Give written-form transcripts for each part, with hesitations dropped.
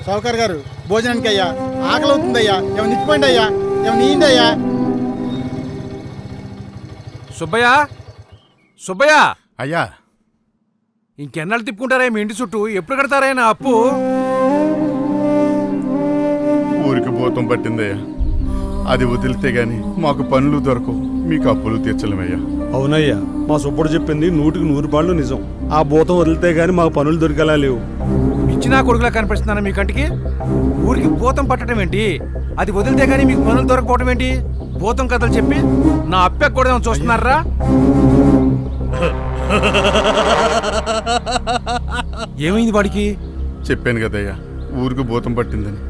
సావుకారు గారు భోజనానికి అయ్యా, ఆకలి అవుతుందయ్యా, ఏమైనా ఇచ్చిపోయింది అయ్యా, ఏమైనా ఇయ్యండి అయ్యా. సుబ్బయ్య, సుబ్బయ్య అయ్యా, ఇంకెన్నాళ్ళు తిప్పుకుంటారా మీ ఇంటి చుట్టూ? ఎప్పుడు కడతారా నా అప్పు? ఊరికి భూతం పట్టిందయ్యా. అది వదిలితే గాని మాకు పనులు దొరకవు, మీకు అప్పులు తీర్చలేమయ్యా. అవునయ్యా, మా సుబ్బుడు చెప్పింది 100% నిజం. ఆ భూతం వదిలితే గాని మాకు పనులు దొరికేలా లేవు. ఇచ్చినా కొడుకులా కనిపిస్తున్నాను మీ కంటికి? ఊరికి భూతం పట్టడం ఏంటి? అది వదిలితే గానీ మీకు పనులు దొరకపోవడం ఏంటి? భూతం కథలు చెప్పి నా అప్పెక్కూడదేమో చూస్తున్నారా? ఏమైంది వాడికి? చెప్పాను కదయ్యా, ఊరికి భూతం పట్టిందని.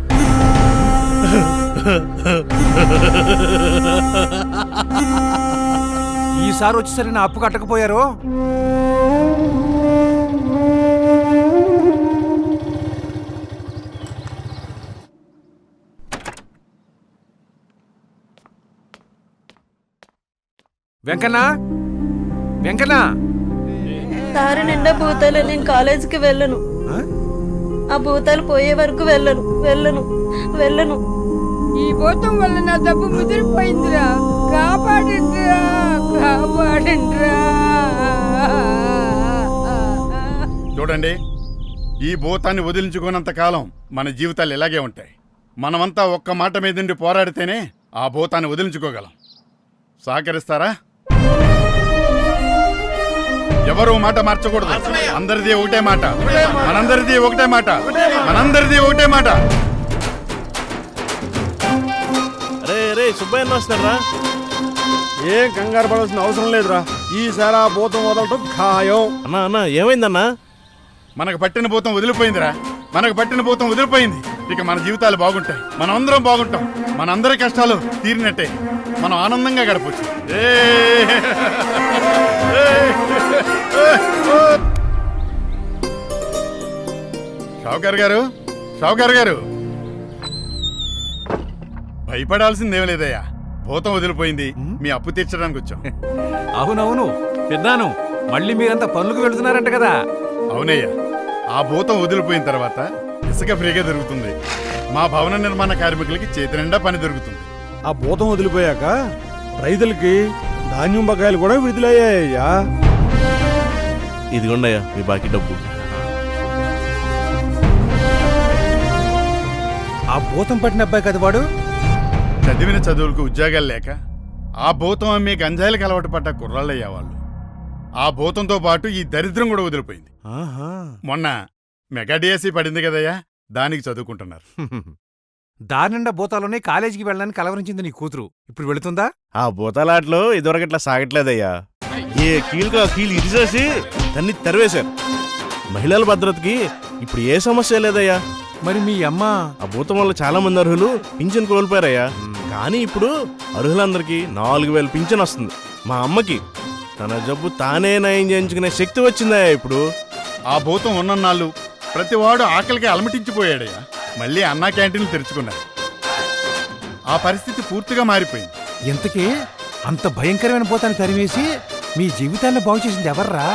ఈసారి వచ్చేసరి నా అప్పు కట్టకపోయారు. వెంకన్నా, వెంకన్నా, దారి నిండా భూతాలు. నేను కాలేజీకి వెళ్ళను. ఆ భూతాలు పోయే వరకు వెళ్ళను వెళ్ళను వెళ్ళను. ఈ భూతం వల్ల నా డబ్బు ముదిరిపోయిందిరా, కాపాడండిరా, కాపాడండిరా. చూడండి, ఈ భూతాన్ని వదిలించుకున్నంత కాలం మన జీవితాలు ఇలాగే ఉంటాయి. మనమంతా ఒక్క మాట మీద నుండి పోరాడితేనే ఆ భూతాన్ని వదిలించుకోగలం. సహకరిస్తారా? ఎవరు మాట మార్చకూడదు. అందరిది ఒకటే మాట, మనందరిది ఒకటే మాట, మనందరిది ఒకటే మాట. రే సుబ్బయ్య వస్తారా? ఏం కంగారు పడాల్సిన అవసరం లేదురా. ఈసారి ఆ భూతం వదలటం ఖాయం. అన్నా ఏమైందన్నా? మనకు పట్టిన భూతం వదిలిపోయిందిరా, మనకు పట్టిన భూతం వదిలిపోయింది. ఇక మన జీవితాలు బాగుంటాయి, మనం అందరం బాగుంటాం, మనందరి కష్టాలు తీరినట్టే, మనం ఆనందంగా గడపచ్చు. షావుకారు గారు, షావుకారు గారు, భయపడాల్సిందేం లేదయ్యా. భూతం వదిలిపోయింది, మీ అప్పు తీర్చడానికి వచ్చాం. అవునవును విన్నాను. మళ్ళీ మీరంతా పనులకు వెళుతున్నారంట కదా? అవునయ్యా, ఆ భూతం వదిలిపోయిన తర్వాత ఇసుక ఫ్రీగా దొరుకుతుంది. మా భవన నిర్మాణ కార్మికులకి చేతి నిండా పని దొరుకుతుంది. ఆ భూతం వదిలిపోయాక రైతులకి ధాన్యం బకాయిలు కూడా విడుదలయ్యాయ్యా. ఇదిగోండయ్యా మీ బాకీ డబ్బు. ఆ భూతం పట్టిన అబ్బాయి కదా వాడు? చదివిన చదువులకు ఉద్యోగాలు లేక ఆ భూతం అమ్మే గంజాయిలకు అలవాటు పడ్డ కుర్రాళ్ళయ్యా వాళ్ళు. ఆ భూతంతో పాటు ఈ దరిద్రం కూడా వదిలిపోయింది. మొన్న మెగా డిఎస్సీ పడింది కదయ్యా, దానికి చదువుకుంటున్నారు. దారి నిండా భూతాలోనే కాలేజీకి వెళ్ళడానికి కలవరించింది నీ కూతురు. ఇప్పుడు వెళుతుందా? ఆ భూతాలాట్లో ఇదివరకు ఇట్లా సాగట్లేదయ్యా. ఏ కీలుగా కీలు ఇరిసేసి దాన్ని తెరవేశారు. మహిళల భద్రతకి ఇప్పుడు ఏ సమస్య లేదయ్యా. మరి మీ అమ్మ? ఆ భూతం వల్ల చాలా మంది అర్హులు పింఛన్ కోల్పోయారయ్యా. కానీ ఇప్పుడు అర్హులందరికీ 4000 పింఛన్ వస్తుంది. మా అమ్మకి తన జబ్బు తానే నయం చేయించుకునే శక్తి వచ్చిందయ్యా ఇప్పుడు. ఆ భూతం ఉన్నన్నాళ్ళు ప్రతివాడు ఆకలికి అలమటించిపోయాడయ్యా. మళ్ళీ అన్నా క్యాంటీన్లు తెరుచుకున్నారు. ఆ పరిస్థితి పూర్తిగా మారిపోయింది. ఎంతకీ అంత భయంకరమైన భూతాన్ని తరిమేసి మీ జీవితాన్ని బాగు చేసింది ఎవర్రా?